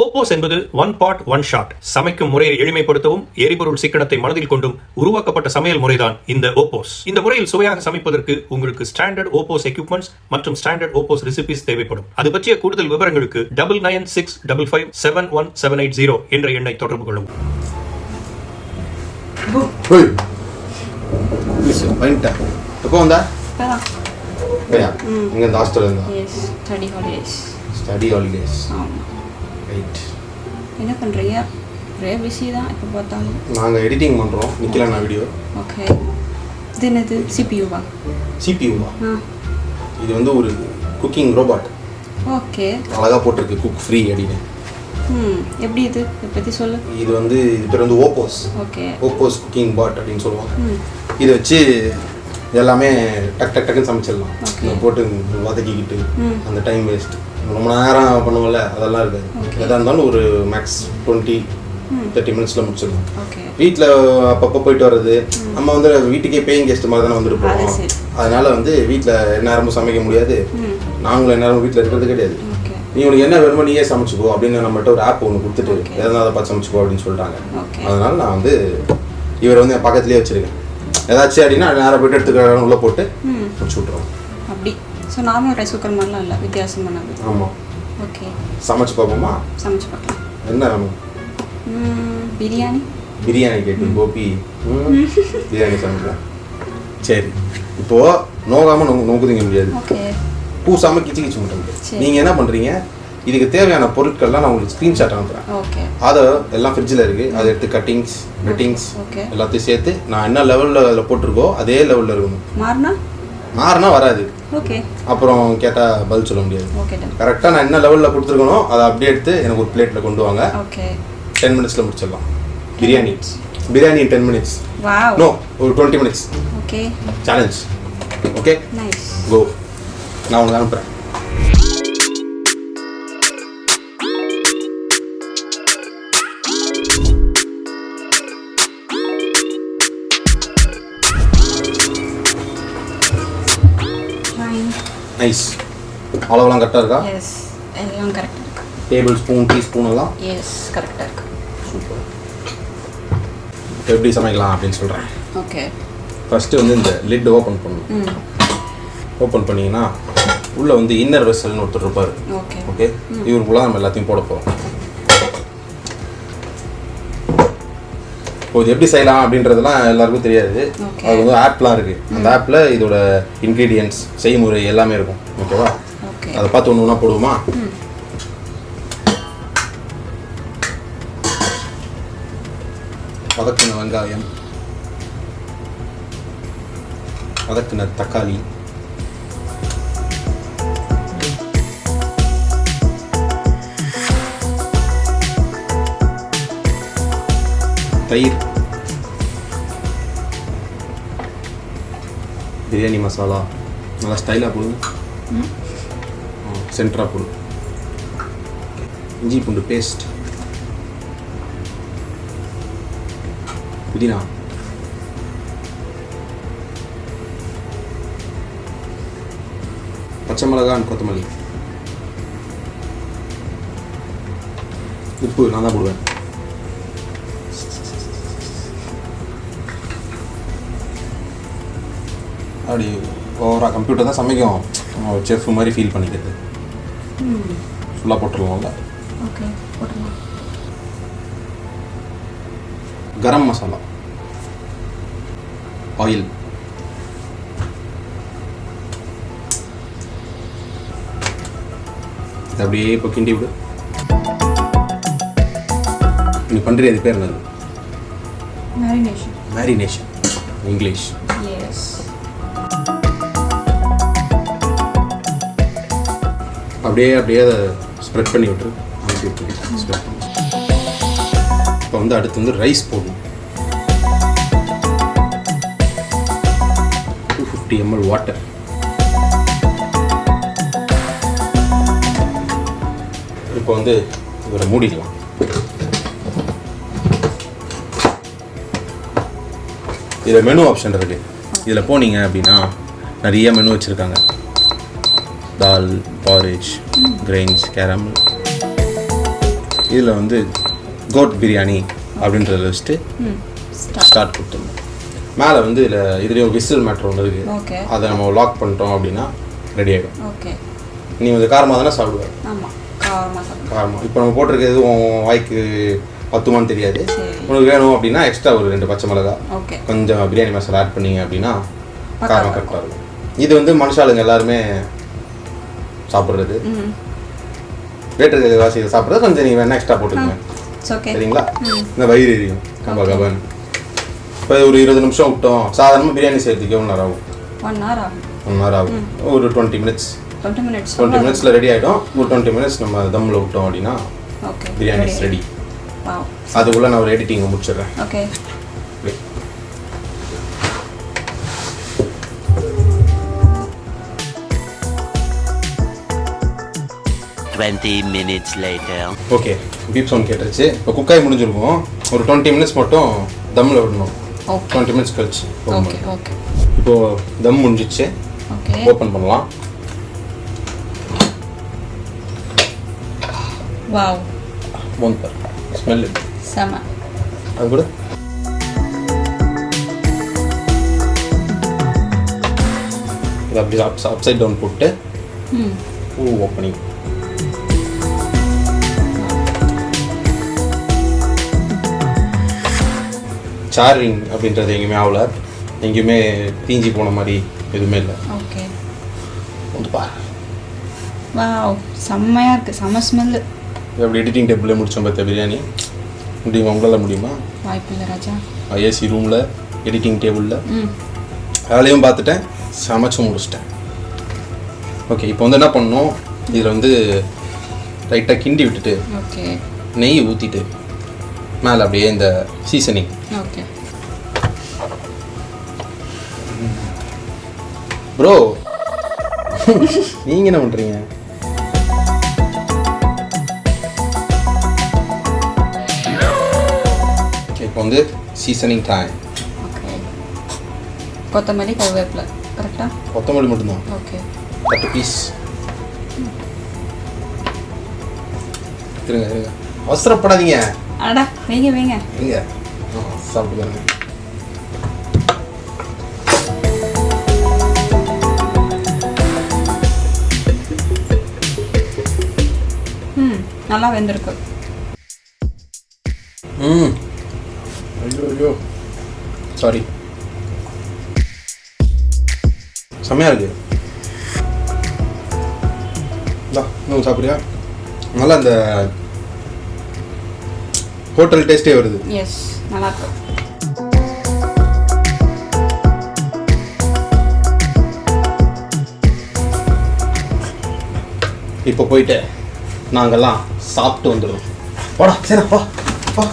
OPOS என்பது one pot one shot. சமைக்கும் முறையை எளிமைப்படுத்தவும் எரிபொருள் சிக்கனத்தை மனதில் கொண்டும் உருவாக்கப்பட்ட சமையல் முறைதான் இந்த OPOS. இந்த முறையில் சுவையாக சமைப்பதற்கு உங்களுக்கு ஸ்டாண்டர்ட் OPOS எக்யூப்மெண்ட்ஸ் மற்றும் ஸ்டாண்டர்ட் OPOS ரெசிபிஸ் தேவைப்படும். அது பற்றிய கூடுதல் விவரங்களுக்கு 9965557180 என்ற எண்ணை தொடர்பு கொள்ளும். எப்போ வந்தா? இங்க இந்த ஹாஸ்டல்ல இருந்தா? Yes, study holidays. Study holidays. ஆமா. ரைட். என்ன பண்றீங்க? ஒரே பிஸி தான் எப்போ பார்த்தாலும். நாங்க எடிட்டிங் பண்றோம். நிக்கலனா வீடியோ. ஓகே. இது என்னது? CPU வா? CPU வா? இது வந்து ஒரு குக்கிங் ரோபோட். ஓகே. அழகா போட்டுருக்கு குக் ஃப்ரீ அப்படின்னு. எப்படி இது? இதை பத்தி சொல்லு. இது வந்து இது பேர் வந்து OPOS. ஓகே. OPOS குக்கிங் பாட் அப்படின்னு சொல்லுவாங்க. இதை வச்சு எல்லாமே டக் டக் டக்குன்னு சமைச்சிடலாம். போட்டு வதக்கிக்கிட்டு அந்த டைம் வேஸ்ட் ரொம்ப நேரம் பண்ணுவோம்ல அதெல்லாம் இருக்காது. எதாக இருந்தாலும் ஒரு மேக்ஸ் 20-30 மினிட்ஸில் முடிச்சிடலாம். வீட்டில் அப்பப்போ போயிட்டு வர்றது, நம்ம வந்து வீட்டுக்கே பேயிங் கெஸ்ட் மாதிரி தானே வந்துட்டு போவோம். அதனால வந்து வீட்டில் நேரமும் சமைக்க முடியாது, நாங்களும் நேரமும் வீட்டில் இருக்கிறது கிடையாது. நீ உனக்கு என்ன வேணுமோ நீயே சமைச்சிக்கோ அப்படின்னு நம்மகிட்ட ஒரு ஆப் ஒன்று கொடுத்துட்டு எதனா அதை பார்த்து சமைச்சிக்கோ அப்படின்னு சொல்லிட்டாங்க. அதனால நான் வந்து இவரை வந்து என் பக்கத்துலேயே வச்சிருக்கேன். ஏதாச்சும் அப்படின்னா நேராக போய்ட்டு எடுத்துக்கிற உள்ளே போட்டு முடிச்சு விட்ருவோம். அப்படி ஸோ நார்மல் ரைஸ் குக்கர் மாதிரிலாம் இல்லை, வித்தியாசம் பண்ணாது. ஆமாம். ஓகே, சமைச்சு பார்ப்போமா? சமைச்சு பார்க்கலாம். என்ன வேணும்? பிரியாணி. பிரியாணி கேட்டு கோபி பிரியாணி சமைக்கலாம். சரி, இப்போது நோகாமல் நோக்குதிங்க முடியாது. ஓகே. பூசாமல் கிச்சு கிச்சு மட்டும். நீங்கள் என்ன பண்ணுறீங்க, இதுக்கு தேவையான பொருட்கள்லாம் நான் உங்களுக்கு ஸ்க்ரீன்ஷாட் அனுப்புகிறேன். ஓகே. அதை எல்லாம் ஃப்ரிட்ஜில் இருக்குது, அதை எடுத்து கட்டிங்ஸ் வெட்டிங்ஸ் எல்லாத்தையும் சேர்த்து நான் என்ன லெவலில் அதில் போட்டிருக்கோ அதே லெவலில் இருக்கணும். மாறினா வராது. ஓகே. அப்புறம் கேட்டால் பதில் சொல்ல முடியாது. ஓகே. கரெக்டாக நான் என்ன லெவலில் கொடுத்துருக்கணும் அதை அப்படியே எடுத்து எனக்கு ஒரு பிளேட்டில் கொண்டு வாங்க. ஓகே. 10 மினிட்ஸில் முடிச்சிடலாம். பிரியாணி 10 மினிட்ஸ். வாவ். நோ, ஒரு 20 minutes. Okay. Challenge. Okay, nice. Go. நான் உங்களுக்கு அனுப்புகிறேன். நைஸ். அளவெல்லாம் கரெக்டாக இருக்கா? எஸ், எல்லாம் கரெக்டாக இருக்கு. டேபிள் ஸ்பூன் டீஸ்பூன் எல்லாம்? எஸ், கரெக்டாக இருக்கு. சூப்பர். எப்படி சமைக்கலாம் அப்படின்னு சொல்கிறேன். ஓகே. ஃபஸ்ட்டு வந்து இந்த லிட் ஓப்பன் பண்ணணும். ஓப்பன் பண்ணிங்கன்னா உள்ளே வந்து இன்னர் வெசல்னு ஒருத்தர் இருப்பார். ஓகே. ஓகே, இவருக்குள்ள நம்ம எல்லாத்தையும் போட போகிறோம். இப்போ இது எப்படி செய்யலாம் அப்படின்றதுலாம் எல்லாருக்கும் தெரியாது. அது வந்து ஆப்லாம் இருக்குது. அந்த ஆப்பில் இதோட இன்க்ரீடியன்ட்ஸ் செய்முறை எல்லாமே இருக்கும். ஓகேவா? அதை பார்த்து ஒன்று ஒன்றா போடுவோமா? வதக்கின வெங்காயம், வதக்கின தக்காளி, தயிர், பிரியாணி மசாலா நல்லா ஸ்டைலாக போடுங்க, சென்டராக போடு, இஞ்சி பூண்டு பேஸ்ட், புதினா, பச்சை மிளகாய், கொத்தமல்லி, உப்பு நான் தான் போடுவேன். அப்படி ஓவராக கம்ப்யூட்டர் தான் சமைக்கும், செஃப் மாதிரி ஃபீல் பண்ணிக்கிறது. ஃபுல்லாக போட்டுருவோம்ல. ஓகே, போட்டுருவோம். கரம் மசாலா, ஆயில், இது அப்படியே இப்போ கிண்டி விடு. நீ பண்ணுறது அது பேர் என்னது? மேரினேஷன். Marination English. எஸ். அப்படியே அதை ஸ்ப்ரெட் பண்ணி விட்டுரு. ஸ்ப்ரெட் பண்ணி இப்போ வந்து அடுத்து வந்து ரைஸ் போடணும். 250 ml வாட்டர். இப்போ வந்து இவரை மூடிடலாம். இதில் மெனு ஆப்ஷன் இருக்குது. இதில் போனீங்க அப்படின்னா நிறைய மெனு வச்சுருக்காங்க. தால், porridge, grains, caramel, இதில் வந்து கோட் பிரியாணி அப்படின்றத வச்சுட்டு ம் ஸ்டார்ட் கொடுத்துருந்தோம். மேலே வந்து இதுலேயே விசில் மேட்ரு ஒன்று இருக்குது. ஓகே. அதை நம்ம லாக் பண்ணிட்டோம் அப்படின்னா ரெடி ஆகிடும். ஓகே. நீ வந்து காரமாக தானே சாப்பிடுவேன்? ஆமாம், காரமாக சாப்பிடுவேன். காரமாக. இப்போ நம்ம போட்டிருக்கிறது உன் வாய்க்கு பத்துமான்னு தெரியாது. உனக்கு வேணும் அப்படின்னா எக்ஸ்ட்ரா ஒரு 2 பச்சை மிளகா, ஓகே, கொஞ்சம் பிரியாணி மசாலா ஆட் பண்ணிங்க அப்படின்னா காரம் கரெக்டாக இருக்கும். இது வந்து மனுஷாளுங்க எல்லாருமே சாப்பிட்றது, வேட்டர் வாசி சாப்பிட்றது. கொஞ்சம் நீங்கள் வேணா எக்ஸ்ட்ரா போட்டுக்கோங்க, சரிங்களா? இந்த வயிறு எரியும் கபா கபான்னு. இப்போ ஒரு 20 நிமிஷம் விட்டோம். சாதாரணமாக பிரியாணி செய்யறதுக்கு எவ்வளோ நேரம் ஆகும்? 1 hour ஆகும். ஒரு 20 மினிட்ஸில் ரெடி ஆகிடும். ஒரு 20 மினிட்ஸ் நம்ம தம்மில் விட்டோம் அப்படின்னா பிரியாணி ரெடி. அதுக்குள்ளே நான் ஒரு எடிட்டிங்கை முடிச்சிடுறேன். Okay. 20 minutes later. Okay, beep sound கேட்டுருச்சு. இப்போ குக்காய் முடிஞ்சிருக்கும். ஒரு 20 மினிட்ஸ் மட்டும் தம்மில் விடணும். 20 மினிட்ஸ் கழிச்சு. Okay okay. இப்போது தம் முடிஞ்சிச்சு. ஓகே, ஓப்பன் பண்ணலாம். வாவ், மோந்தர் ஸ்மெல் செம. அது கூட இது அப்படி அப்சைட் டவுன் போட்டு ஓப்பனிங். சாரிங் அப்படின்றது எங்கேயுமே ஆகல. எங்கேயுமே தீஞ்சி போன மாதிரி எதுவுமே இல்லை. ஓகே, வந்து பாரு. வாவ், செம்மையாக இருக்குது, செம்ம ஸ்மெல்லு. அப்படி எடிட்டிங் டேபிளில் முடித்தோம் பார்த்த பிரியாணி. முடியுமா? உங்களால் முடியுமா? வாய்ப்பில்லை ராஜா. ஏசி ரூமில் எடிட்டிங் டேபிளில் வேலையும் பார்த்துட்டேன், சமைச்சும் முடிச்சிட்டேன். ஓகே, இப்போ வந்து என்ன பண்ணணும், இதில் வந்து லைட்டாக கிண்டி விட்டுட்டு ஓகே, நெய் ஊற்றிட்டு மேலே அப்படியே இந்த சீசனிங். ஓகே ப்ரோ, நீங்கள் என்ன பண்ணுறீங்க? ஓகே, இப்போ வந்து சீசனிங் டைம். ஓகே, கொத்தமல்லி, கருவேப்பிலை, கரெக்டாக? கொத்தமல்லி மட்டும்தான். Okay, 30 piece. இருங்க இருங்க, அவசரப்படாதீங்க. அடா, வைங்க வைங்க. எங்க சாப்பிட்டு பாருங்க. நல்லா வெந்திருக்கு. ஐயோ ஐயோ, சாரி. செம்மையா இருக்கு. இன்னும் சாப்பிட்றியா? நல்லா இந்த ஹோட்டல் டேஸ்டே வருது. எஸ், நல்லா இருக்கு. இப்போ போயிட்டு நாங்கெல்லாம் சாப்பிட்டு வந்துடுறோம். போடா, சரி, வா வா.